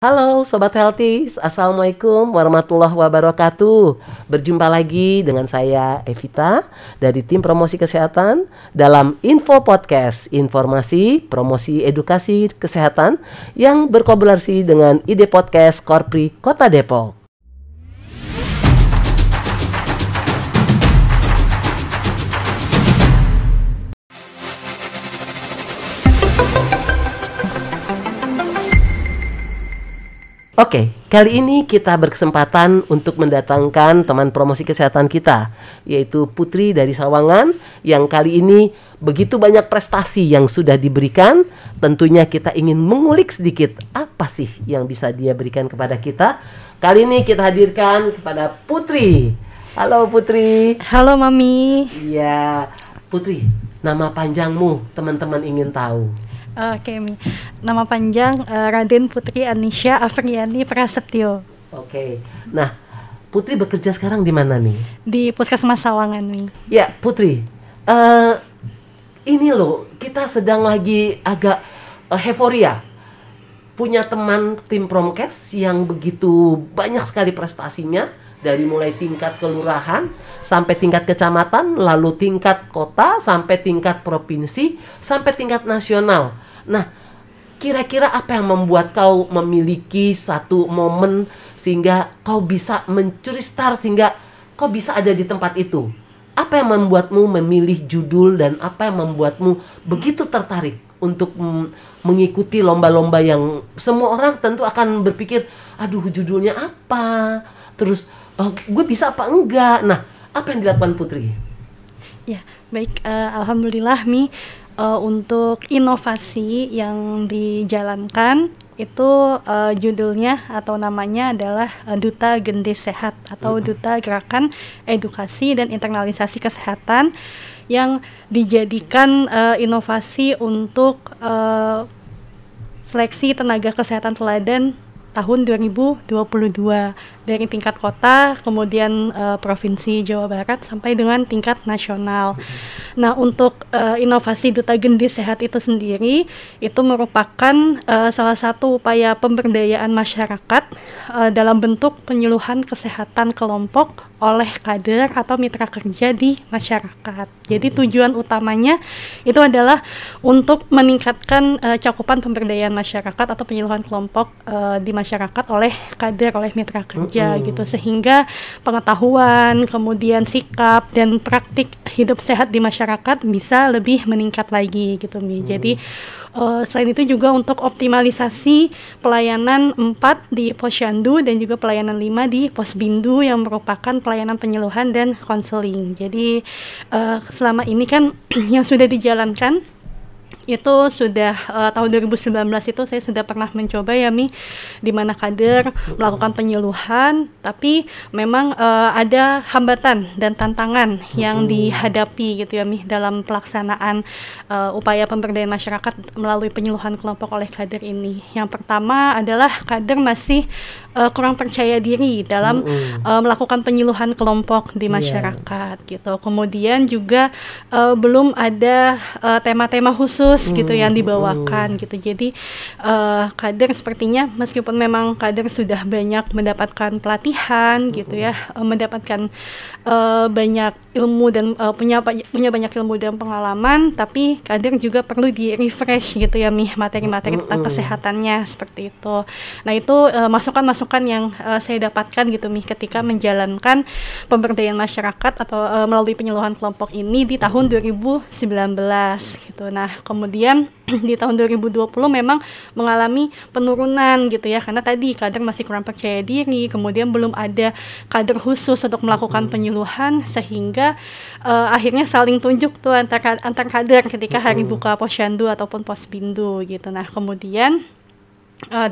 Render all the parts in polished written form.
Halo Sobat Healthy, Assalamualaikum warahmatullahi wabarakatuh. Berjumpa lagi dengan saya Evita dari tim promosi kesehatan dalam Info Podcast, informasi, promosi, edukasi kesehatan yang berkolaborasi dengan Ide Podcast Korpri Kota Depok. Oke, kali ini kita berkesempatan untuk mendatangkan teman promosi kesehatan kita, yaitu Putri dari Sawangan, yang kali ini begitu banyak prestasi yang sudah diberikan. Tentunya kita ingin mengulik sedikit apa sih yang bisa dia berikan kepada kita. Kali ini kita hadirkan kepada Putri. Halo Putri. Halo Mami. Iya, Putri, nama panjangmu teman-teman ingin tahu. Oke, Mi. Nama panjang Raden Putri Anisha Afriani Prasetyo. Oke. Nah, Putri bekerja sekarang di mana nih? Di Puskesmas Sawangan, Mi. Ya, Putri. Ini loh, kita sedang lagi agak euforia. Punya teman tim Promkes yang begitu banyak sekali prestasinya. Dari mulai tingkat kelurahan sampai tingkat kecamatan, lalu tingkat kota, sampai tingkat provinsi, sampai tingkat nasional. Nah, kira-kira apa yang membuat kau memiliki satu momen sehingga kau bisa mencuri start, sehingga kau bisa ada di tempat itu? Apa yang membuatmu memilih judul dan apa yang membuatmu begitu tertarik untuk mengikuti lomba-lomba yang semua orang tentu akan berpikir, aduh judulnya apa? Terus gue bisa apa enggak? Nah, apa yang dilakukan Putri? Ya, baik. Alhamdulillah, Mi. Untuk inovasi yang dijalankan itu judulnya atau namanya adalah Duta Gendis Sehat atau Duta Gerakan Edukasi dan Internalisasi Kesehatan, yang dijadikan inovasi untuk seleksi tenaga kesehatan teladan tahun 2022 dari tingkat kota, kemudian provinsi Jawa Barat sampai dengan tingkat nasional. Nah, untuk inovasi Duta Gendis Sehat itu sendiri itu merupakan salah satu upaya pemberdayaan masyarakat dalam bentuk penyuluhan kesehatan kelompok oleh kader atau mitra kerja di masyarakat. Jadi tujuan utamanya itu adalah untuk meningkatkan cakupan pemberdayaan masyarakat atau penyuluhan kelompok di masyarakat oleh kader, oleh mitra kerja gitu, sehingga pengetahuan, kemudian sikap dan praktik hidup sehat di masyarakat bisa lebih meningkat lagi gitu, Mi. Jadi selain itu juga untuk optimalisasi pelayanan 4 di Posyandu dan juga pelayanan 5 di Posbindu yang merupakan pelayanan penyuluhan dan konseling. Jadi selama ini kan yang sudah dijalankan itu sudah tahun 2019 itu saya sudah pernah mencoba ya, Mi, di mana kader melakukan penyuluhan, tapi memang ada hambatan dan tantangan yang dihadapi gitu ya, Mi, dalam pelaksanaan upaya pemberdayaan masyarakat melalui penyuluhan kelompok oleh kader ini. Yang pertama adalah kader masih kurang percaya diri dalam melakukan penyuluhan kelompok di masyarakat gitu. Kemudian juga belum ada tema-tema khusus gitu yang dibawakan gitu. Jadi kader sepertinya meskipun memang kader sudah banyak mendapatkan pelatihan gitu ya, mendapatkan banyak ilmu dan punya banyak ilmu dan pengalaman, tapi kader juga perlu di-refresh gitu ya, Mi, materi-materi tentang kesehatannya seperti itu. Nah, itu masukan-masukan yang saya dapatkan gitu, Mi, ketika menjalankan pemberdayaan masyarakat atau melalui penyuluhan kelompok ini di tahun 2019 gitu. Nah, kemudian di tahun 2020 memang mengalami penurunan gitu ya, karena tadi kader masih kurang percaya diri, kemudian belum ada kader khusus untuk melakukan penyuluhan, sehingga akhirnya saling tunjuk tuh antar kader ketika hari buka Posyandu ataupun Posbindu gitu. Nah, kemudian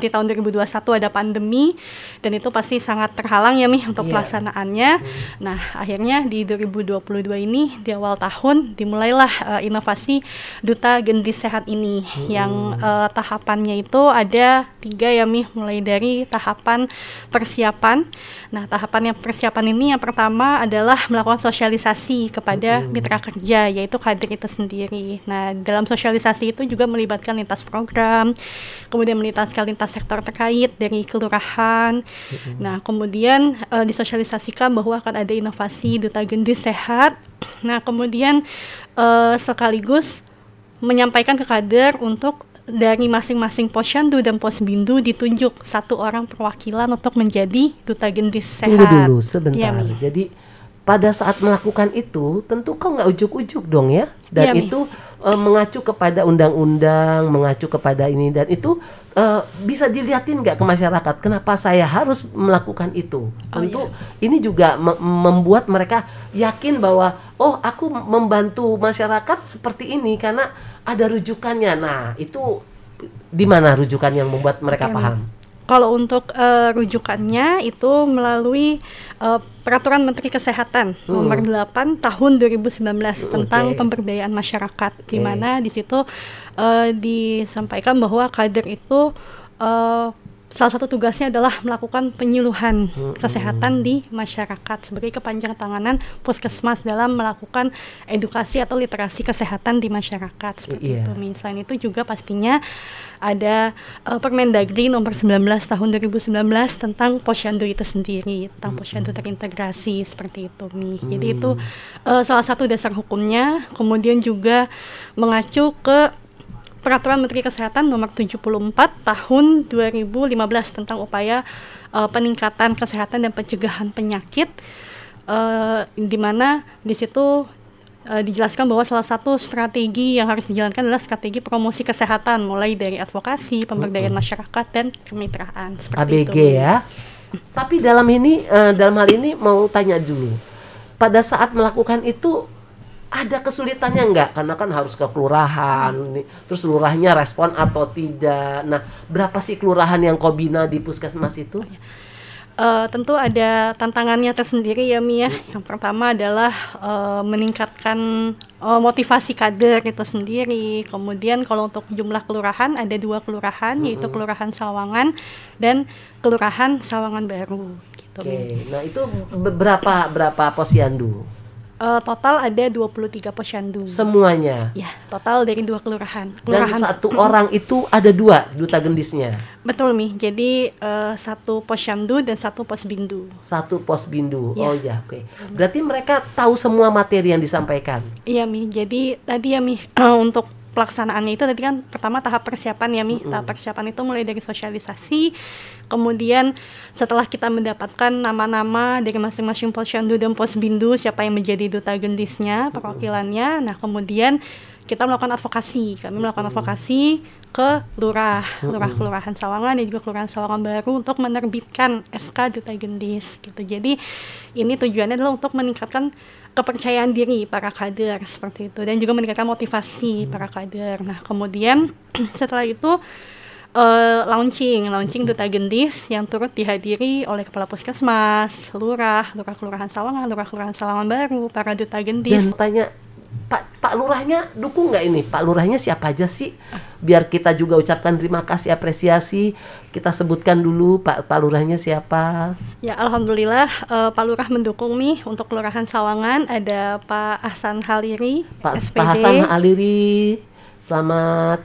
di tahun 2021 ada pandemi dan itu pasti sangat terhalang ya, Mi, untuk pelaksanaannya. Nah, akhirnya di 2022 ini di awal tahun dimulailah inovasi Duta Gendis Sehat ini yang tahapannya itu ada 3 ya, Mi, mulai dari tahapan persiapan. Nah, tahapan yang persiapan ini yang pertama adalah melakukan sosialisasi kepada mitra kerja, yaitu kader itu sendiri. Nah, dalam sosialisasi itu juga melibatkan lintas program, kemudian melibatkan dinamika lintas sektor terkait dari kelurahan. Nah, kemudian disosialisasikan bahwa akan ada inovasi Duta Gendis Sehat. Nah, kemudian sekaligus menyampaikan ke kader untuk dari masing-masing posyandu dan posbindu ditunjuk 1 orang perwakilan untuk menjadi Duta Gendis Sehat. Tunggu dulu sebentar. Ya, Mi. Jadi pada saat melakukan itu tentu kau nggak ujuk-ujuk dong ya, dan Ya, Mi. itu mengacu kepada undang-undang, mengacu kepada ini, dan itu bisa dilihatin nggak ke masyarakat kenapa saya harus melakukan itu. Tentu ini juga membuat mereka yakin bahwa oh, aku membantu masyarakat seperti ini karena ada rujukannya. Nah, itu di mana rujukan yang membuat mereka Oke, Mi. paham? Kalau untuk rujukannya itu melalui Peraturan Menteri Kesehatan Nomor 8 Tahun 2019 tentang pemberdayaan masyarakat, di mana di situ disampaikan bahwa kader itu salah satu tugasnya adalah melakukan penyuluhan kesehatan di masyarakat sebagai kepanjang tanganan puskesmas dalam melakukan edukasi atau literasi kesehatan di masyarakat seperti itu. Selain itu juga pastinya ada Permendagri nomor 19 tahun 2019 tentang posyandu itu sendiri, tentang posyandu terintegrasi seperti itu, Mi. Jadi itu salah satu dasar hukumnya. Kemudian juga mengacu ke Peraturan Menteri Kesehatan nomor 74 tahun 2015 tentang upaya peningkatan kesehatan dan pencegahan penyakit, di mana di situ dijelaskan bahwa salah satu strategi yang harus dijalankan adalah strategi promosi kesehatan mulai dari advokasi, pemberdayaan masyarakat dan kemitraan seperti ABG itu. ya. Tapi dalam hal ini mau tanya dulu. Pada saat melakukan itu ada kesulitannya enggak? Karena kan harus ke kelurahan, terus lurahnya respon atau tidak. Nah, berapa sih kelurahan yang kau bina di puskesmas itu? Tentu ada tantangannya tersendiri ya, Mi ya. Yang pertama adalah meningkatkan motivasi kader itu sendiri. Kemudian kalau untuk jumlah kelurahan ada 2 kelurahan, yaitu Kelurahan Sawangan dan Kelurahan Sawangan Baru. Gitu, Mi. Nah itu berapa posyandu? Total ada 23 posyandu. Semuanya? Ya, total dari 2 kelurahan. Dan 1 orang itu ada 2 duta gendisnya? Betul, Mi. Jadi 1 posyandu dan 1 posbindu. 1 posbindu. Ya. Oh ya, oke. Berarti mereka tahu semua materi yang disampaikan? Iya, Mi. Jadi tadi ya, Mi, untuk pelaksanaannya itu tadi kan pertama tahap persiapan ya, Mi. Tahap persiapan itu mulai dari sosialisasi, kemudian setelah kita mendapatkan nama-nama dari masing-masing posyandu dan posbindu siapa yang menjadi duta gendisnya, perwakilannya. Nah, kemudian kita melakukan advokasi. Kami melakukan advokasi ke kelurahan Sawangan dan juga Kelurahan Sawangan Baru untuk menerbitkan SK Duta Gendis gitu. Jadi ini tujuannya adalah untuk meningkatkan kepercayaan diri para kader seperti itu dan juga meningkatkan motivasi para kader. Nah, kemudian setelah itu launching Duta Gendis yang turut dihadiri oleh Kepala Puskesmas, Lurah Kelurahan Sawangan, Lurah Kelurahan Sawangan Baru, para Duta Gendis. Dan tanya, Pak Lurahnya dukung nggak ini? Pak Lurahnya siapa aja sih? Biar kita juga ucapkan terima kasih, apresiasi. Kita sebutkan dulu Pak Lurahnya siapa? Ya, alhamdulillah Pak Lurah mendukung nih. Untuk Kelurahan Sawangan ada Pak Hasan Haliri, SPD. Pak Hasan Haliri, selamat.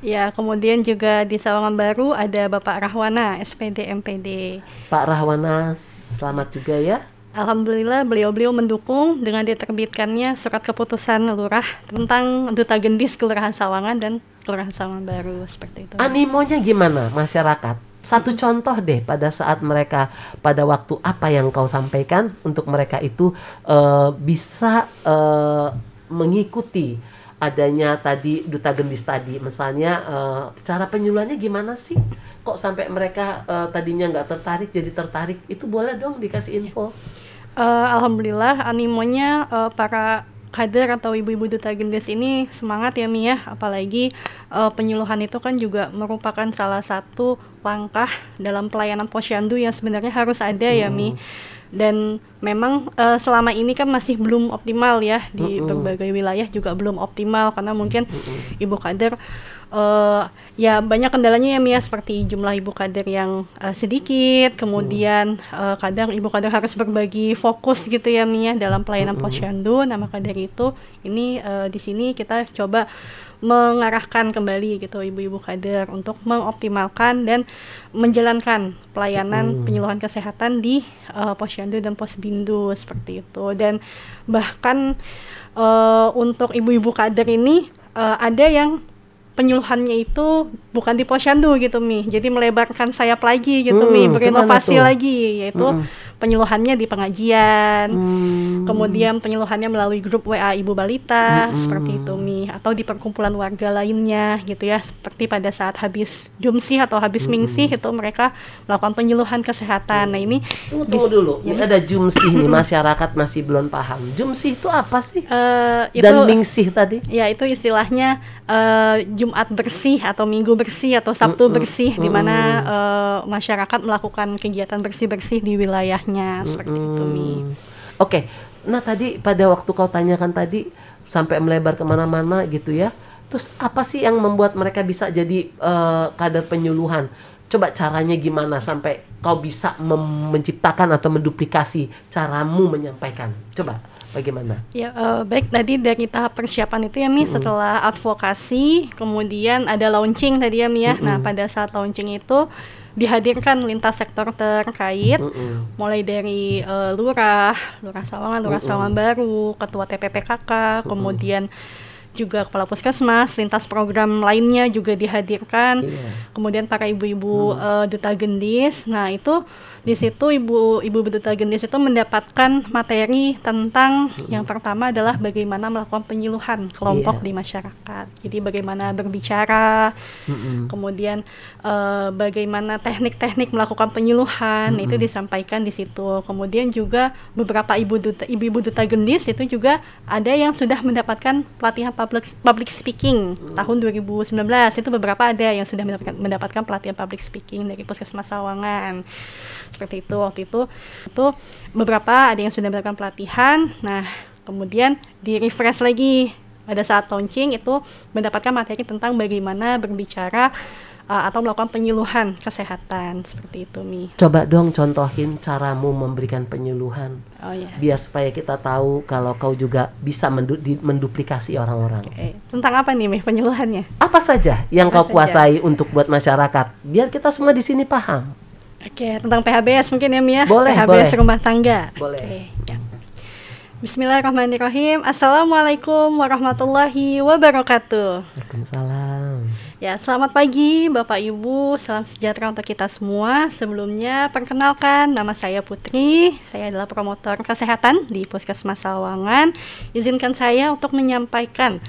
Ya, kemudian juga di Sawangan Baru ada Bapak Rahwana, SPD MPD. Pak Rahwana, selamat juga ya. Alhamdulillah beliau mendukung dengan diterbitkannya surat keputusan lurah tentang Duta Gendis Kelurahan Sawangan dan Kelurahan Sawangan Baru seperti itu. Animonya gimana masyarakat? Satu contoh deh pada saat mereka pada waktu apa yang kau sampaikan untuk mereka itu bisa mengikuti adanya tadi Duta Gendis tadi. Misalnya cara penyuluhannya gimana sih? Kok sampai mereka tadinya nggak tertarik jadi tertarik? Itu boleh dong dikasih info. Alhamdulillah animonya para kader atau ibu-ibu Duta Gendis ini semangat ya, Mi ya. Apalagi penyuluhan itu kan juga merupakan salah satu langkah dalam pelayanan posyandu yang sebenarnya harus ada ya, Mi. Dan memang selama ini kan masih belum optimal ya di berbagai wilayah juga belum optimal karena mungkin ibu kader ya banyak kendalanya ya Mia, seperti jumlah ibu kader yang sedikit, kemudian kadang ibu kader harus berbagi fokus gitu ya Mia dalam pelayanan posyandu. Nah maka dari itu ini di sini kita coba mengarahkan kembali gitu ibu-ibu kader untuk mengoptimalkan dan menjalankan pelayanan penyuluhan kesehatan di posyandu dan posbindu seperti itu. Dan bahkan untuk ibu-ibu kader ini ada yang penyuluhannya itu bukan di posyandu gitu Mi, jadi melebarkan sayap lagi gitu Mi, berinovasi lagi, yaitu penyuluhannya di pengajian, kemudian penyuluhannya melalui grup WA Ibu Balita, seperti itu Mi, atau di perkumpulan warga lainnya gitu ya, seperti pada saat habis Jumsih atau habis Mingsih itu mereka melakukan penyuluhan kesehatan. Nah ini tunggu dulu, ini ada Jumsih nih, masyarakat masih belum paham. Jumsih itu apa sih? Itu, dan Mingsih tadi? Ya itu istilahnya Jumat bersih atau Minggu bersih atau Sabtu bersih, di mana masyarakat melakukan kegiatan bersih-bersih di wilayahnya seperti itu Mi. Oke. Nah tadi pada waktu kau tanyakan tadi sampai melebar kemana-mana gitu ya. Terus apa sih yang membuat mereka bisa jadi kader penyuluhan? Coba caranya gimana sampai kau bisa menciptakan atau menduplikasi caramu menyampaikan? Coba bagaimana? Ya baik, tadi dari tahap persiapan itu ya Mi, setelah advokasi kemudian ada launching tadi ya Mi ya. Nah pada saat launching itu dihadirkan lintas sektor terkait, mulai dari lurah Sawangan, lurah Sawangan Baru, ketua TPPKK, kemudian juga kepala puskesmas, lintas program lainnya juga dihadirkan, kemudian para ibu-ibu duta gendis. Nah itu di situ ibu duta gendis itu mendapatkan materi tentang yang pertama adalah bagaimana melakukan penyuluhan kelompok di masyarakat. Jadi bagaimana berbicara, kemudian bagaimana teknik-teknik melakukan penyuluhan, itu disampaikan di situ. Kemudian juga beberapa ibu-ibu duta gendis itu juga ada yang sudah mendapatkan pelatihan public speaking tahun 2019. Itu beberapa ada yang sudah mendapatkan pelatihan public speaking dari Puskesmas Sawangan. Seperti itu waktu itu beberapa ada yang sudah mendapatkan pelatihan. Nah kemudian di refresh lagi pada saat launching itu mendapatkan materi tentang bagaimana berbicara atau melakukan penyuluhan kesehatan seperti itu Mi. Coba dong contohin caramu memberikan penyuluhan. Biar supaya kita tahu kalau kau juga bisa menduplikasi orang-orang. Tentang apa nih Mi penyuluhannya? Apa saja yang kau kuasai untuk buat masyarakat biar kita semua di sini paham. Oke, tentang PHBS mungkin ya Mia. Boleh, PHBS rumah tangga. Boleh. Ya. Bismillahirrahmanirrahim. Assalamualaikum warahmatullahi wabarakatuh. Waalaikumsalam. Ya, selamat pagi Bapak Ibu. Salam sejahtera untuk kita semua. Sebelumnya perkenalkan, nama saya Putri. Saya adalah promotor kesehatan di Puskesmas Sawangan. Izinkan saya untuk menyampaikan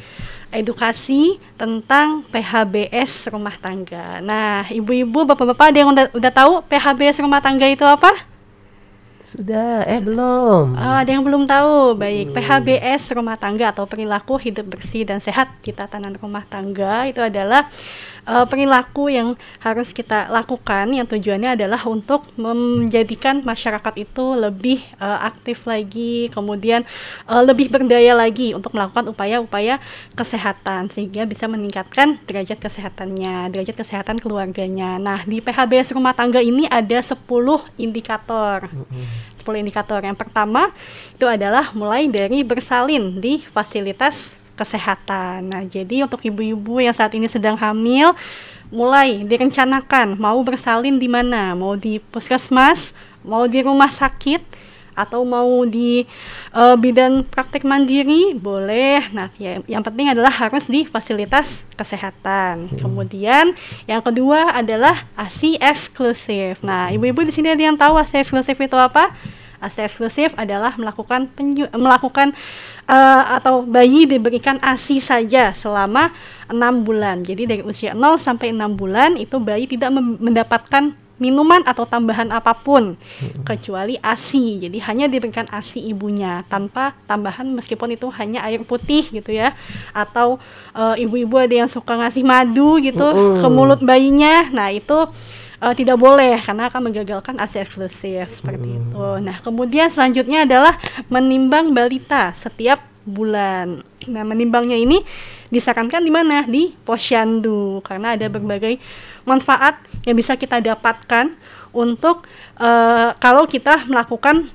edukasi tentang PHBS rumah tangga. Nah, ibu-ibu, bapak-bapak ada yang udah tahu PHBS rumah tangga itu apa? Sudah, belum. Ada yang belum tahu. Baik, PHBS rumah tangga atau perilaku hidup bersih dan sehat di tatanan rumah tangga itu adalah perilaku yang harus kita lakukan yang tujuannya adalah untuk menjadikan masyarakat itu lebih aktif lagi, kemudian lebih berdaya lagi untuk melakukan upaya-upaya kesehatan sehingga bisa meningkatkan derajat kesehatannya, derajat kesehatan keluarganya. Nah, di PHBS rumah tangga ini ada 10 indikator. 10 indikator. Yang pertama itu adalah mulai dari bersalin di fasilitas kesehatan. Nah, jadi untuk ibu-ibu yang saat ini sedang hamil, mulai direncanakan mau bersalin di mana, mau di puskesmas, mau di rumah sakit, atau mau di bidan praktek mandiri, boleh. Nah, yang penting adalah harus di fasilitas kesehatan. Kemudian yang kedua adalah ASI eksklusif. Nah, ibu-ibu di sini ada yang tahu ASI eksklusif itu apa? ASI eksklusif adalah melakukan atau bayi diberikan ASI saja selama 6 bulan. Jadi dari usia 0 sampai 6 bulan itu bayi tidak mendapatkan minuman atau tambahan apapun kecuali ASI. Jadi hanya diberikan ASI ibunya tanpa tambahan, meskipun itu hanya air putih gitu ya. Atau ibu-ibu ada yang suka ngasih madu gitu ke mulut bayinya. Nah, itu tidak boleh karena akan menggagalkan ASI eksklusif seperti itu. Nah, kemudian selanjutnya adalah menimbang balita setiap bulan. Nah, menimbangnya ini disarankan di mana? Di Posyandu, karena ada berbagai manfaat yang bisa kita dapatkan untuk kalau kita melakukan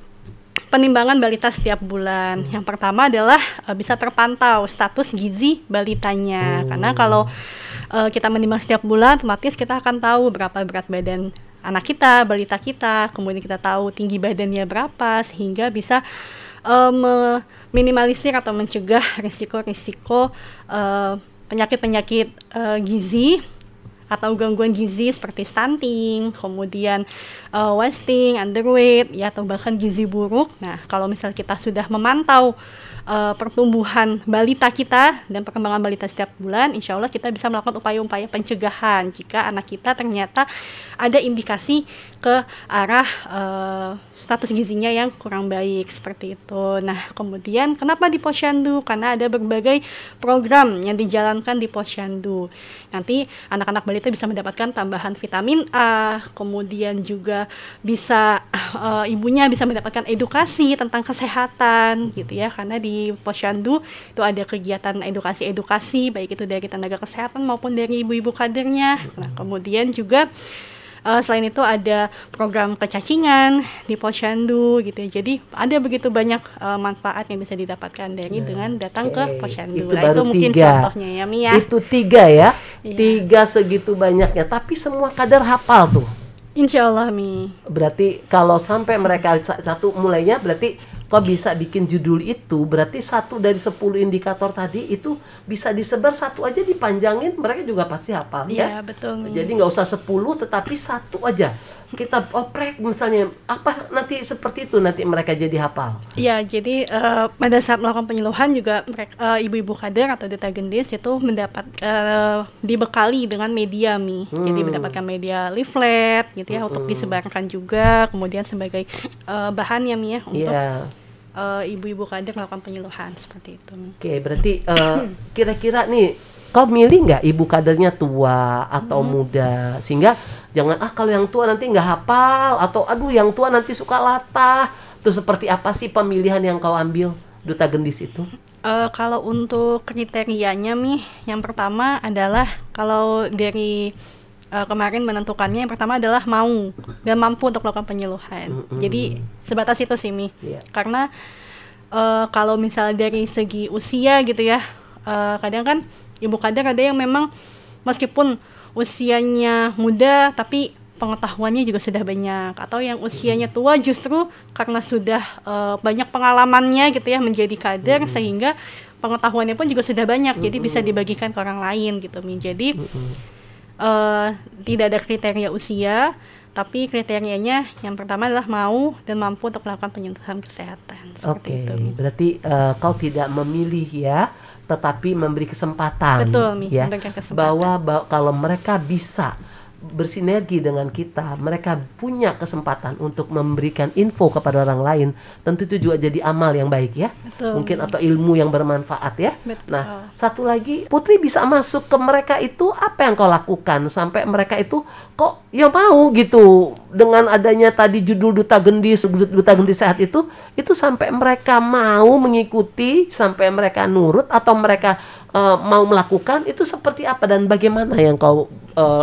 penimbangan balita setiap bulan. Yang pertama adalah bisa terpantau status gizi balitanya, karena kalau kita menimbang setiap bulan, otomatis kita akan tahu berapa berat badan anak kita, balita kita, kemudian kita tahu tinggi badannya berapa, sehingga bisa meminimalisir atau mencegah risiko-risiko penyakit-penyakit gizi atau gangguan gizi seperti stunting, kemudian wasting, underweight, ya, atau bahkan gizi buruk. Nah, kalau misal kita sudah memantau pertumbuhan balita kita dan perkembangan balita setiap bulan, insya Allah kita bisa melakukan upaya-upaya pencegahan jika anak kita ternyata ada indikasi ke arah status gizinya yang kurang baik, seperti itu. Nah, kemudian kenapa di Posyandu? Karena ada berbagai program yang dijalankan di Posyandu. Nanti anak-anak balita bisa mendapatkan tambahan vitamin A, kemudian juga bisa ibunya bisa mendapatkan edukasi tentang kesehatan, gitu ya, karena di Posyandu itu ada kegiatan edukasi baik itu dari tenaga kesehatan maupun dari ibu-ibu kadernya. Nah, kemudian juga selain itu ada program kecacingan di Posyandu, gitu ya. Jadi ada begitu banyak manfaat yang bisa didapatkan dari dengan datang ke Posyandu. Itu baru mungkin 3. contohnya ya, Mi, ya. Itu 3 ya. Iya. 3 segitu banyaknya, tapi semua kader hafal tuh. Insya Allah, Mi. Berarti kalau sampai mereka satu mulainya, berarti kok bisa bikin judul itu, berarti 1 dari 10 indikator tadi itu bisa disebar 1 aja dipanjangin, mereka juga pasti hafal. Iya, Ya, betul, Mi. jadi nggak usah 10, tetapi 1 aja kita oprek misalnya, apa nanti seperti itu nanti mereka jadi hafal. Iya, jadi pada saat melakukan penyuluhan juga mereka, ibu-ibu kader atau duta gendis itu mendapat dibekali dengan media, Mi. Jadi mendapatkan media leaflet, gitu ya, untuk disebarkan juga, kemudian sebagai bahan ya, Mi, ya, untuk ibu-ibu kader melakukan penyuluhan, seperti itu. Oke, berarti kira-kira nih, kau milih nggak ibu kadernya tua atau muda, sehingga jangan kalau yang tua nanti nggak hafal, atau aduh yang tua nanti suka latah. Terus seperti apa sih pemilihan yang kau ambil duta gendis itu? Kalau untuk kriterianya, Mi, yang pertama adalah kalau dari kemarin menentukannya, yang pertama adalah mau dan mampu untuk melakukan penyuluhan. Jadi sebatas itu sih, Mi. Karena kalau misalnya dari segi usia gitu ya, kadang kan ibu kader ada yang memang meskipun usianya muda tapi pengetahuannya juga sudah banyak, atau yang usianya tua justru karena sudah banyak pengalamannya gitu ya menjadi kader, sehingga pengetahuannya pun juga sudah banyak, jadi bisa dibagikan ke orang lain gitu, Mi. Jadi tidak ada kriteria usia, tapi kriterianya yang pertama adalah mau dan mampu untuk melakukan penyuluhan kesehatan. Seperti itu. Berarti kau tidak memilih ya, tetapi memberi kesempatan. Betul, Mi, ya, memberikan kesempatan. bahwa kalau mereka bisa bersinergi dengan kita, mereka punya kesempatan untuk memberikan info kepada orang lain, tentu itu juga jadi amal yang baik ya. Betul. Mungkin atau ilmu yang bermanfaat ya. Betul. Nah, satu lagi, Putri bisa masuk ke mereka itu, apa yang kau lakukan sampai mereka itu kok ya mau gitu dengan adanya tadi judul duta gendis sehat itu sampai mereka mau mengikuti, sampai mereka nurut atau mereka mau melakukan, itu seperti apa dan bagaimana yang kau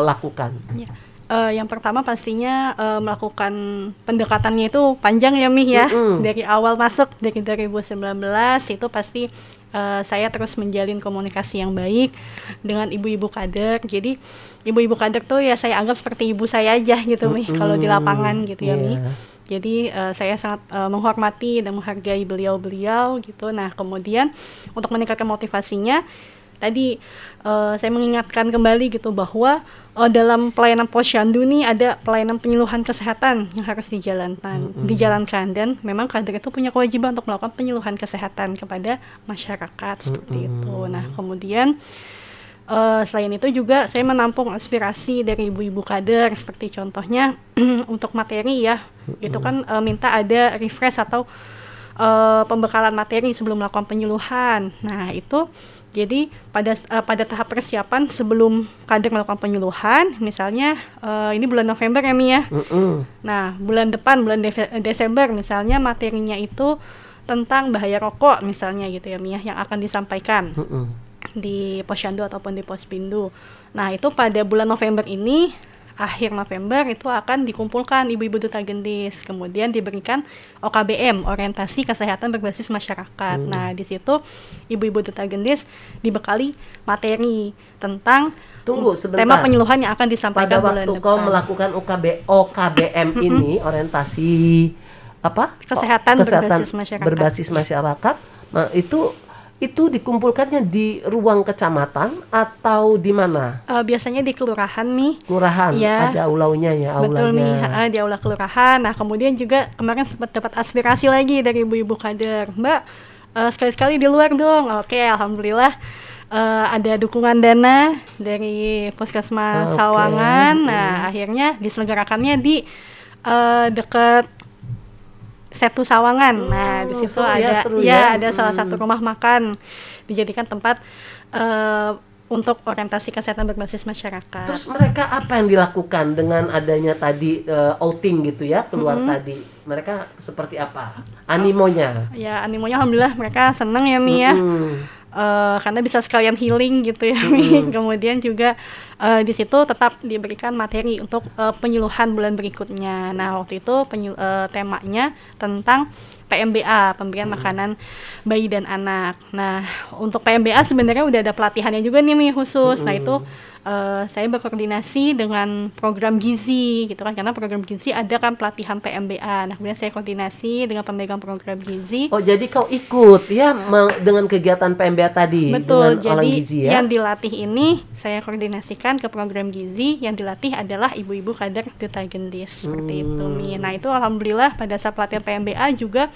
lakukan? Ya. Yang pertama pastinya melakukan pendekatannya itu panjang ya, Mi, ya. Dari awal masuk dari 2019 itu pasti saya terus menjalin komunikasi yang baik dengan ibu-ibu kader. Jadi ibu-ibu kader tuh ya saya anggap seperti ibu saya aja gitu, Mi, kalau di lapangan gitu ya, Mi. Jadi saya sangat menghormati dan menghargai beliau-beliau gitu. Nah, kemudian untuk meningkatkan motivasinya, tadi saya mengingatkan kembali gitu bahwa dalam pelayanan Posyandu nih ada pelayanan penyuluhan kesehatan yang harus dijalankan, dan memang kader itu punya kewajiban untuk melakukan penyuluhan kesehatan kepada masyarakat, seperti itu. Nah, kemudian selain itu juga saya menampung aspirasi dari ibu-ibu kader, seperti contohnya untuk materi ya, itu kan minta ada refresh atau pembekalan materi sebelum melakukan penyuluhan. Nah, itu jadi pada tahap persiapan sebelum kader melakukan penyuluhan, misalnya ini bulan November ya, Mi, ya. Nah, bulan depan, bulan Desember misalnya materinya itu tentang bahaya rokok misalnya gitu ya, Mi, ya, yang akan disampaikan. di Posyandu ataupun di Posbindu. Nah, itu pada bulan November ini, akhir November itu akan dikumpulkan ibu-ibu duta gendis, kemudian diberikan OKBM, orientasi kesehatan berbasis masyarakat. Nah, di situ ibu-ibu duta gendis dibekali materi tentang tema penyuluhan yang akan disampaikan pada waktu kau melakukan OKBM ini, orientasi apa? Kesehatan berbasis masyarakat. Nah, itu dikumpulkannya di ruang kecamatan atau di mana? Biasanya di kelurahan, Mi. Kelurahan, ya. Ada aulanya ya, aulanya. Betul, Mi. Di aula kelurahan. Nah, kemudian juga kemarin sempat dapat aspirasi lagi dari ibu-ibu kader. Mbak, sekali-sekali di luar dong. Oke, alhamdulillah. Ada dukungan dana dari Puskesmas Sawangan. Nah, akhirnya diselenggarakannya di dekat Setu Sawangan. Nah, di situ ada salah satu rumah makan dijadikan tempat untuk orientasi kesehatan berbasis masyarakat. Terus mereka apa yang dilakukan dengan adanya tadi outing gitu ya, keluar tadi? Mereka seperti apa? Animonya? Ya, animonya alhamdulillah mereka senang ya, Mi ya. Karena bisa sekalian healing gitu ya, Mi. Kemudian juga di situ tetap diberikan materi untuk penyuluhan bulan berikutnya. Nah, waktu itu temanya tentang PMBA, pemberian makanan bayi dan anak. Nah, untuk PMBA sebenarnya udah ada pelatihannya juga nih, Mi, khusus. Nah, itu saya berkoordinasi dengan program gizi gitu kan, karena program gizi ada kan pelatihan PMBA. Nah, kemudian saya koordinasi dengan pemegang program gizi. Oh, jadi kau ikut ya dengan kegiatan PMBA tadi? Betul, dengan jadi orang gizi, ya? Yang dilatih ini saya koordinasikan ke program gizi, yang dilatih adalah ibu-ibu kader duta gendis, seperti itu, Mi. Nah, itu alhamdulillah pada saat pelatihan PMBA juga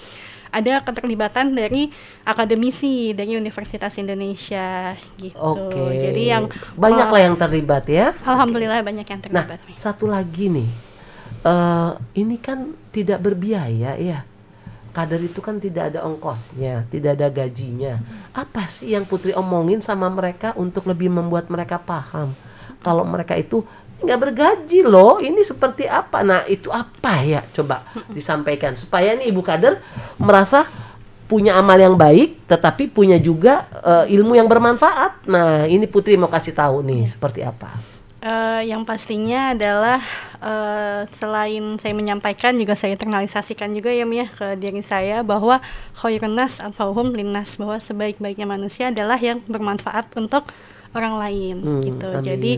ada keterlibatan dari akademisi dari Universitas Indonesia gitu. Oke. Jadi yang banyaklah yang terlibat ya. Alhamdulillah banyak yang terlibat. Nah, satu lagi nih, ini kan tidak berbiaya ya. Kader itu kan tidak ada ongkosnya, tidak ada gajinya. Apa sih yang Putri omongin sama mereka untuk lebih membuat mereka paham kalau mereka itu nggak bergaji loh, ini seperti apa? Nah, itu apa ya? Coba disampaikan supaya nih ibu kader merasa punya amal yang baik, tetapi punya juga ilmu yang bermanfaat. Nah, ini Putri mau kasih tahu nih seperti apa? Yang pastinya adalah selain saya menyampaikan, juga saya internalisasikan juga ya, Mia, ke diri saya bahwa khairun nas anfa'uhum linnas, bahwa sebaik-baiknya manusia adalah yang bermanfaat untuk orang lain gitu. Amin. Jadi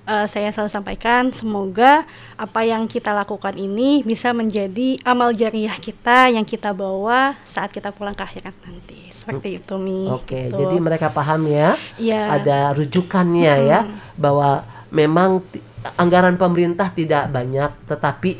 saya selalu sampaikan, semoga apa yang kita lakukan ini bisa menjadi amal jariah kita yang kita bawa saat kita pulang ke akhirat nanti. Seperti itu, Mi. Oke, gitu. jadi mereka paham ya, ada rujukannya ya, bahwa memang anggaran pemerintah tidak banyak, tetapi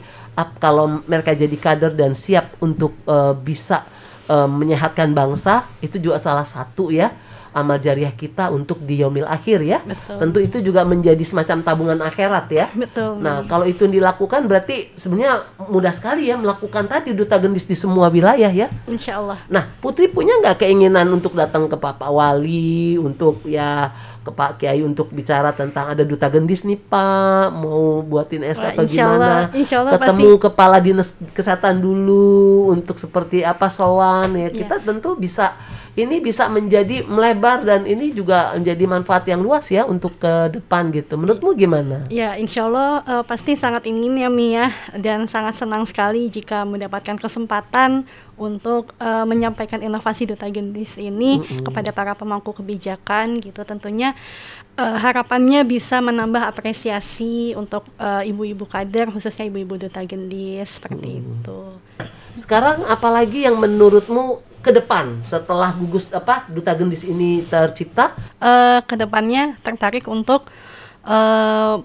kalau mereka jadi kader dan siap untuk bisa menyehatkan bangsa, itu juga salah satu ya amal jariah kita untuk di yaumil akhir ya. Betul. Tentu itu juga menjadi semacam tabungan akhirat ya. Betul. Nah, kalau itu dilakukan berarti sebenarnya mudah sekali ya melakukan tadi duta gendis di semua wilayah ya. Insya Allah. Nah, Putri punya nggak keinginan untuk datang ke Pak Wali, untuk ya ke Pak Kiai untuk bicara tentang ada duta gendis nih Pak, mau buatin SK atau gimana? Insya Allah ketemu pasti. kepala dinas kesehatan dulu untuk seperti apa sowan ya. Kita tentu bisa, ini bisa menjadi melebar dan ini juga menjadi manfaat yang luas ya untuk ke depan gitu. Menurutmu gimana? Ya, insya Allah pasti sangat ingin ya, Mi ya, dan sangat senang sekali jika mendapatkan kesempatan untuk menyampaikan inovasi duta gendis ini kepada para pemangku kebijakan gitu. Tentunya harapannya bisa menambah apresiasi untuk ibu-ibu kader, khususnya ibu-ibu duta gendis seperti itu. Sekarang apalagi yang menurutmu ke depan setelah gugus duta gendis ini tercipta? Kedepannya tertarik untuk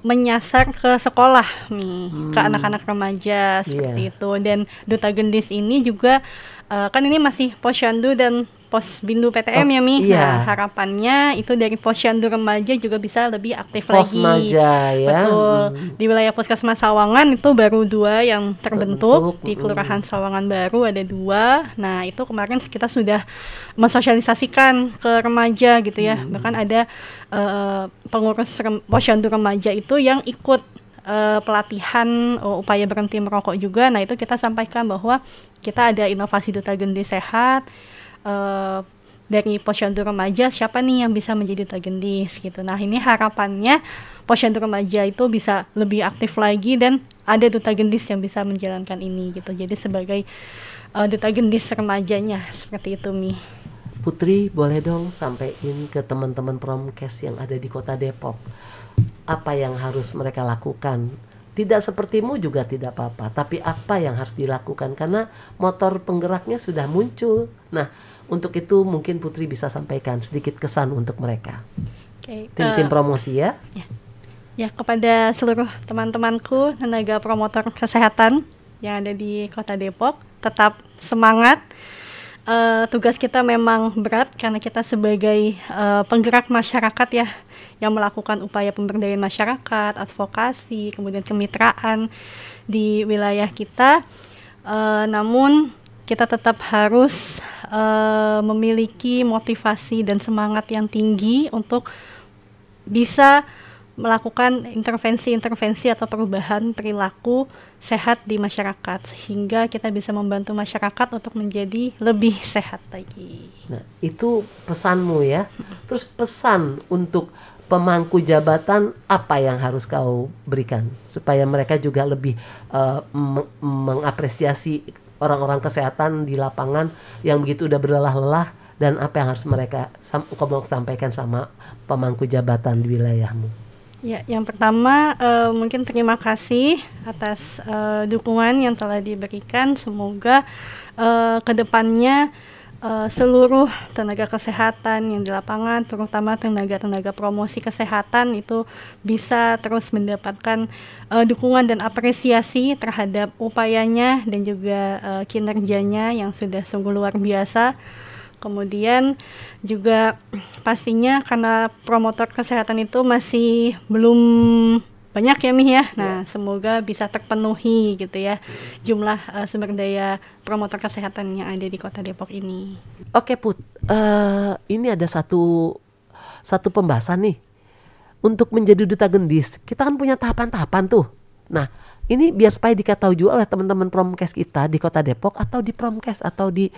menyasar ke sekolah nih, ke anak-anak remaja seperti itu. Dan duta gendis ini juga kan ini masih Posyandu dan Posbindu PTM ya, Mi. Nah, harapannya itu dari Posyandu remaja juga bisa lebih aktif lagi. Posmaja ya. Betul. Di wilayah Puskesmas Sawangan itu baru 2 yang terbentuk. Di Kelurahan Sawangan baru ada 2. Nah, itu kemarin kita sudah mensosialisasikan ke remaja gitu ya. Bahkan ada pengurus Posyandu remaja itu yang ikut pelatihan upaya berhenti merokok juga. Nah, itu kita sampaikan bahwa kita ada inovasi duta gendis sehat, dari Posyandu Remaja siapa nih yang bisa menjadi Duta Gendis gitu. Nah ini harapannya Posyandu Remaja itu bisa lebih aktif lagi dan ada Duta Gendis yang bisa menjalankan ini gitu. Jadi sebagai Duta Gendis remajanya seperti itu Mi. Putri, boleh dong sampaikan ke teman-teman Promkes yang ada di Kota Depok apa yang harus mereka lakukan. Tidak sepertimu juga tidak apa-apa, tapi apa yang harus dilakukan karena motor penggeraknya sudah muncul. Nah, untuk itu mungkin Putri bisa sampaikan sedikit kesan untuk mereka. Tim promosi ya. Ya, kepada seluruh teman-temanku tenaga promotor kesehatan yang ada di Kota Depok, tetap semangat. Tugas kita memang berat karena kita sebagai penggerak masyarakat ya, yang melakukan upaya pemberdayaan masyarakat, advokasi, kemudian kemitraan di wilayah kita. Namun kita tetap harus memiliki motivasi dan semangat yang tinggi untuk bisa melakukan intervensi-intervensi atau perubahan perilaku sehat di masyarakat sehingga kita bisa membantu masyarakat untuk menjadi lebih sehat lagi. Nah, itu pesanmu ya. Terus pesan untuk pemangku jabatan apa yang harus kau berikan supaya mereka juga lebih mengapresiasi orang-orang kesehatan di lapangan yang begitu udah berlelah-lelah, dan apa yang harus mereka kau mau sampaikan sama pemangku jabatan di wilayahmu? Ya, yang pertama mungkin terima kasih atas dukungan yang telah diberikan. Semoga kedepannya seluruh tenaga kesehatan yang di lapangan, terutama tenaga-tenaga promosi kesehatan itu bisa terus mendapatkan dukungan dan apresiasi terhadap upayanya dan juga kinerjanya yang sudah sungguh luar biasa. Kemudian juga pastinya karena promotor kesehatan itu masih belum banyak ya Mi ya. Nah, semoga bisa terpenuhi gitu ya jumlah sumber daya promotor kesehatan yang ada di Kota Depok ini. Oke Put, ini ada satu pembahasan nih. Untuk menjadi Duta Gendis, kita kan punya tahapan-tahapan tuh. Nah, ini biar supaya diketahui juga oleh teman-teman Promkes kita di Kota Depok atau di Promkes atau di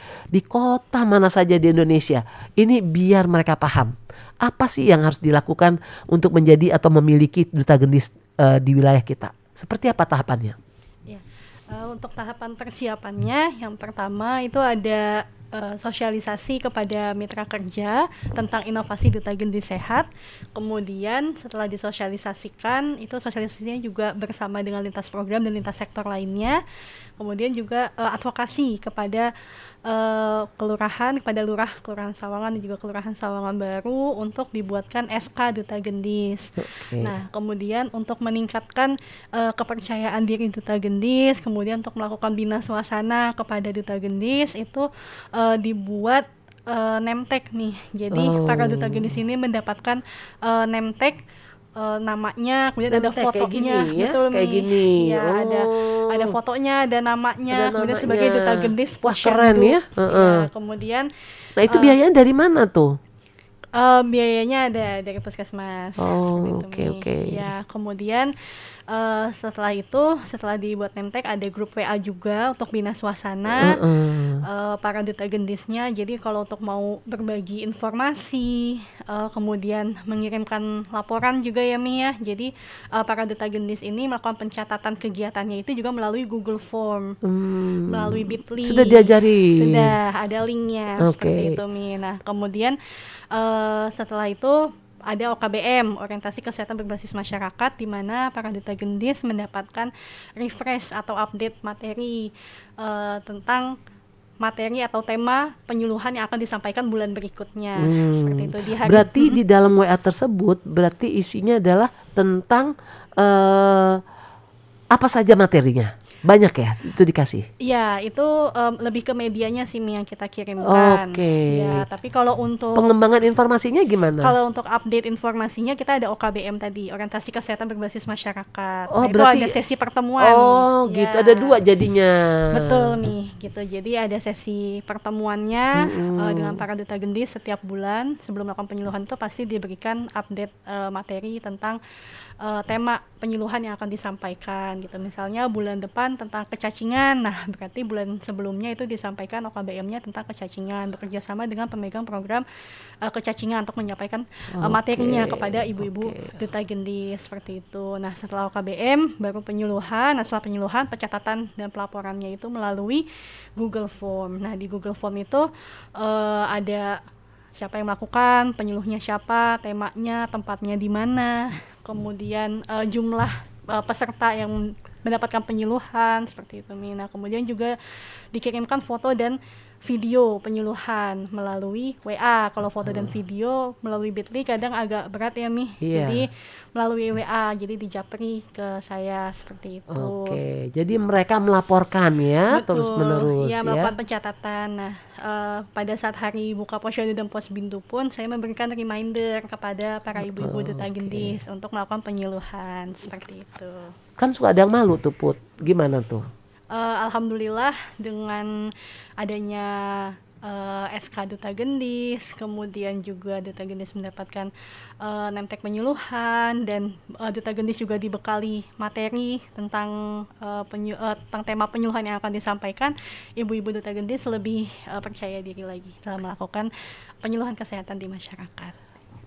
kota mana saja di Indonesia. Ini biar mereka paham apa sih yang harus dilakukan untuk menjadi atau memiliki Duta Gendis di wilayah kita. Seperti apa tahapannya? Ya, untuk tahapan persiapannya yang pertama itu ada sosialisasi kepada mitra kerja tentang inovasi Duta Gendis Sehat. Kemudian setelah disosialisasikan, itu sosialisasinya juga bersama dengan lintas program dan lintas sektor lainnya. Kemudian juga advokasi kepada kelurahan, kepada Kelurahan Sawangan dan juga Kelurahan Sawangan Baru untuk dibuatkan SK Duta Gendis. Okay. Nah, kemudian untuk meningkatkan kepercayaan diri Duta Gendis, kemudian untuk melakukan bina suasana kepada Duta Gendis itu dibuat name tag nih. Jadi para Duta Gendis ini mendapatkan name tag, namanya, kemudian ada fotonya, kayak gini, betul kayak gini. Ya, ada fotonya, ada namanya, kemudian sebagai Duta Gendis Posyandu. Keren ya. Ya, kemudian nah itu biayanya dari mana tuh? Biayanya ada dari puskesmas. Oke. Ya, kemudian setelah dibuat name tag ada grup WA juga untuk bina suasana para Duta Gendisnya. Jadi kalau untuk mau berbagi informasi, kemudian mengirimkan laporan juga ya Mi ya. Jadi para Duta Gendis ini melakukan pencatatan kegiatannya itu juga melalui Google Form, melalui Bitly. Sudah diajari? Sudah, ada linknya. Seperti itu Mi. Nah, kemudian setelah itu ada OKBM, Orientasi Kesehatan Berbasis Masyarakat, di mana para Duta Gendis mendapatkan refresh atau update materi tentang materi atau tema penyuluhan yang akan disampaikan bulan berikutnya. Seperti itu di hari. Berarti di dalam WA tersebut berarti isinya adalah tentang apa saja materinya? Banyak ya itu dikasih? Ya, itu lebih ke medianya sih yang kita kirimkan. Oke. Ya, tapi kalau untuk pengembangan informasinya gimana? Kalau untuk update informasinya kita ada OKBM tadi, Orientasi Kesehatan Berbasis Masyarakat. Oh, nah, berarti itu ada sesi pertemuan. Oh, ya. Gitu. Ada 2 jadinya. Betul nih. gitu. Jadi ada sesi pertemuannya dengan para duta gendis setiap bulan. Sebelum melakukan penyuluhan itu pasti diberikan update materi tentang tema penyuluhan yang akan disampaikan gitu. Misalnya bulan depan tentang kecacingan, nah berarti bulan sebelumnya itu disampaikan OKBM-nya tentang kecacingan, bekerja sama dengan pemegang program kecacingan untuk menyampaikan materinya kepada ibu-ibu duta gendis seperti itu. Nah setelah OKBM baru penyuluhan. Nah setelah penyuluhan pencatatan dan pelaporannya itu melalui Google Form. Nah di Google Form itu ada siapa yang melakukan, penyuluhnya siapa, temanya, tempatnya di mana, kemudian jumlah peserta yang mendapatkan penyuluhan seperti itu. Nah, kemudian juga dikirimkan foto dan video penyuluhan melalui WA. Kalau foto dan video melalui Bitly kadang agak berat ya Mi. Jadi melalui WA, jadi dijapri ke saya seperti itu. Oke, jadi mereka melaporkan ya terus menerus ya. Melakukan pencatatan. Nah, pada saat hari buka Posyandu dan Posbindu pun saya memberikan reminder kepada para ibu-ibu duta gendis untuk melakukan penyuluhan seperti itu. Kan suka ada yang malu tuh Put, gimana tuh? Alhamdulillah dengan adanya SK Duta Gendis, kemudian juga Duta Gendis mendapatkan nemtek penyuluhan dan Duta Gendis juga dibekali materi tentang tentang tema penyuluhan yang akan disampaikan. Ibu-ibu Duta Gendis lebih percaya diri lagi dalam melakukan penyuluhan kesehatan di masyarakat.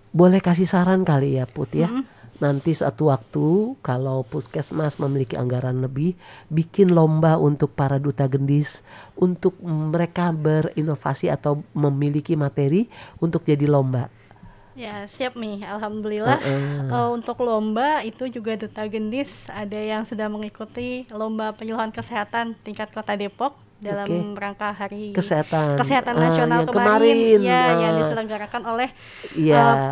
Boleh kasih saran kali ya Put ya? Nanti suatu waktu kalau Puskesmas memiliki anggaran lebih, bikin lomba untuk para duta gendis untuk mereka berinovasi atau memiliki materi untuk jadi lomba. Ya siap nih, alhamdulillah. Untuk lomba itu juga duta gendis ada yang sudah mengikuti lomba penyuluhan kesehatan tingkat Kota Depok dalam rangka Hari Kesehatan Nasional kemarin yang diselenggarakan oleh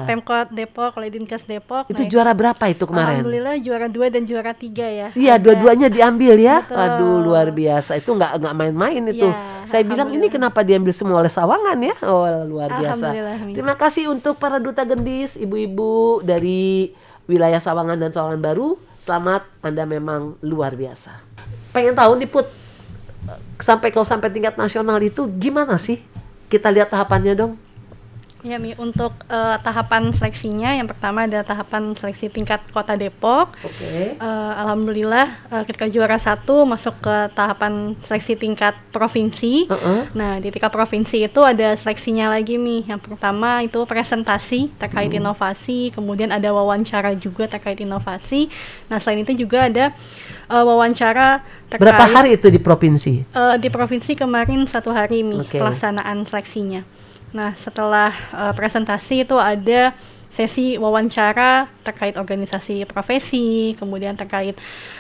Pemkot Depok, oleh Dinkes Depok. Itu juara berapa itu kemarin? Alhamdulillah juara 2 dan juara 3 ya. Iya, dua-duanya diambil ya. Betul. Aduh, luar biasa. Itu nggak main-main itu. Saya bilang ini kenapa diambil semua oleh Sawangan ya? Oh, luar biasa. Terima kasih untuk para duta gendis, ibu-ibu dari wilayah Sawangan dan Sawangan Baru. Selamat, Anda memang luar biasa. Pengen tahu nih Put, sampai tingkat nasional itu gimana sih? Kita lihat tahapannya dong. Ya Mi, untuk tahapan seleksinya yang pertama adalah tahapan seleksi tingkat Kota Depok. Alhamdulillah ketika juara 1 masuk ke tahapan seleksi tingkat provinsi. Nah di tingkat provinsi itu ada seleksinya lagi Mi. Yang pertama itu presentasi terkait inovasi, kemudian ada wawancara juga terkait inovasi. Nah selain itu juga ada wawancara terkait. Berapa hari itu di provinsi? Di provinsi kemarin 1 hari Mi pelaksanaan seleksinya. Nah setelah presentasi itu ada sesi wawancara terkait organisasi profesi, kemudian terkait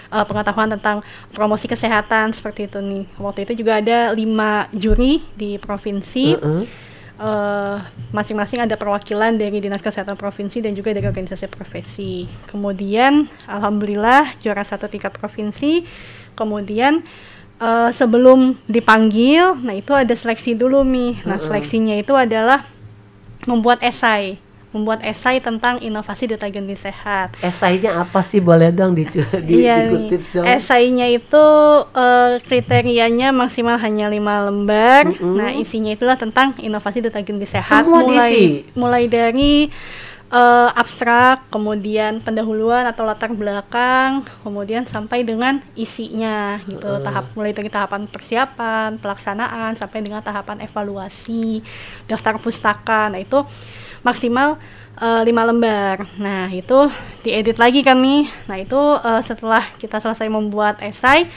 pengetahuan tentang promosi kesehatan seperti itu nih. Waktu itu juga ada 5 juri di provinsi. Masing-masing ada perwakilan dari Dinas Kesehatan Provinsi dan juga dari organisasi profesi. Kemudian alhamdulillah juara 1 tingkat provinsi. Kemudian sebelum dipanggil, nah itu ada seleksi dulu Mi. Nah seleksinya itu adalah membuat esai tentang inovasi duta gendis sehat. Esainya apa sih, boleh dong dikutip dong? Esainya itu kriterianya maksimal hanya 5 lembar. Nah isinya itulah tentang inovasi duta gendis sehat. Semua mulai dari abstrak, kemudian pendahuluan atau latar belakang, kemudian sampai dengan isinya gitu. Mulai dari tahapan persiapan, pelaksanaan sampai dengan tahapan evaluasi, daftar pustaka. Nah itu maksimal 5 lembar. Nah itu diedit lagi kami. Nah itu setelah kita selesai membuat esai,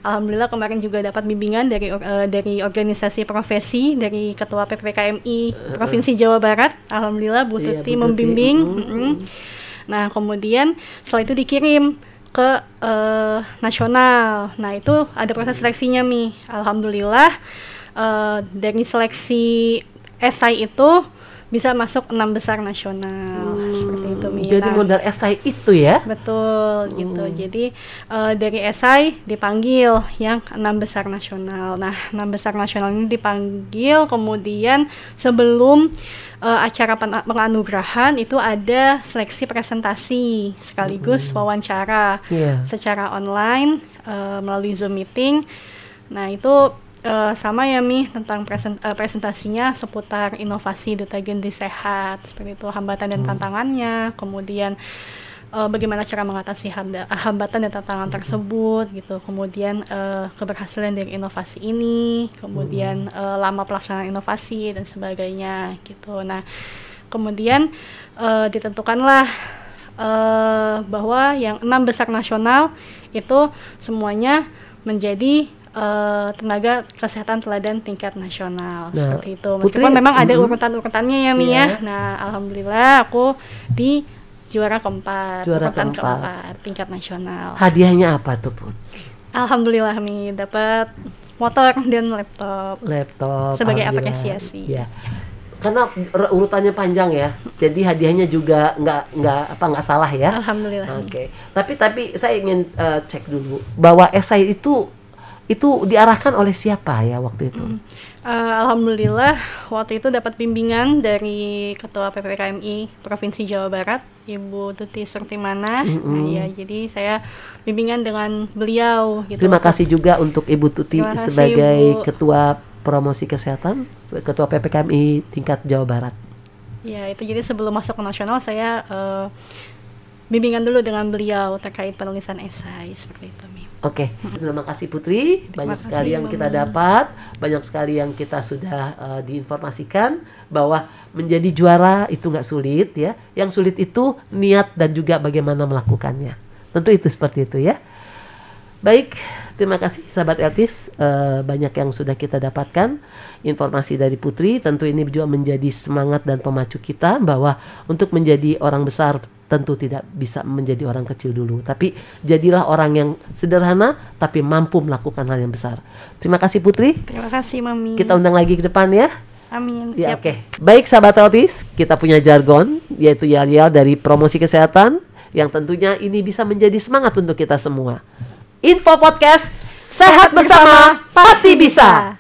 alhamdulillah kemarin juga dapat bimbingan dari organisasi profesi, dari Ketua PPKMI Provinsi Jawa Barat. Alhamdulillah Bu Tuti membimbing. Nah kemudian setelah itu dikirim ke nasional. Nah itu ada proses seleksinya Mi. Alhamdulillah dari seleksi esai itu bisa masuk 6 besar nasional seperti itu Mi. Jadi modal esai itu ya? Betul gitu. Jadi dari esai dipanggil yang 6 besar nasional. Nah 6 besar nasional ini dipanggil, kemudian sebelum acara penganugerahan itu ada seleksi presentasi sekaligus wawancara secara online melalui Zoom meeting. Nah itu Sama ya Mi, tentang presentasinya seputar inovasi Duta Gizi Sehat, seperti itu hambatan dan tantangannya, kemudian bagaimana cara mengatasi hambatan dan tantangan tersebut gitu, kemudian keberhasilan dari inovasi ini, kemudian lama pelaksanaan inovasi dan sebagainya gitu. Nah, kemudian ditentukanlah bahwa yang 6 besar nasional itu semuanya menjadi tenaga kesehatan teladan tingkat nasional. Nah, seperti itu. Meskipun Putri, memang ada urutan-urutannya ya Mi ya. Nah, alhamdulillah aku di juara keempat tingkat nasional. Hadiahnya apa tuh Put? Alhamdulillah Mi dapat motor dan laptop sebagai apresiasi. Ya. Karena urutannya panjang ya, jadi hadiahnya juga nggak salah ya. Alhamdulillah. Oke. Tapi saya ingin cek dulu bahwa esai itu diarahkan oleh siapa ya waktu itu? Alhamdulillah waktu itu dapat bimbingan dari Ketua PPKMI Provinsi Jawa Barat, Ibu Tuti Surtimana. Nah, ya, jadi saya bimbingan dengan beliau. Gitu. Terima kasih juga untuk Ibu Tuti sebagai Ketua Promosi Kesehatan, Ketua PPKMI tingkat Jawa Barat. Ya, itu jadi sebelum masuk ke nasional saya bimbingan dulu dengan beliau terkait penulisan esai seperti itu. Oke, terima kasih Putri. Banyak sekali yang kita dapat, banyak sekali yang kita sudah diinformasikan bahwa menjadi juara itu nggak sulit ya. Yang sulit itu niat dan juga bagaimana melakukannya. Tentu itu seperti itu ya. Baik, terima kasih sahabat Eltis. Banyak yang sudah kita dapatkan informasi dari Putri. Tentu ini juga menjadi semangat dan pemacu kita bahwa untuk menjadi orang besar tentu tidak bisa menjadi orang kecil dulu, tapi jadilah orang yang sederhana tapi mampu melakukan hal yang besar. Terima kasih Putri. Terima kasih Mami. Kita undang lagi ke depan ya. Amin. Ya, oke. Baik sahabat Eltis, kita punya jargon yaitu yel-yel dari promosi kesehatan yang tentunya ini bisa menjadi semangat untuk kita semua. Info Podcast, sehat bersama pasti bisa.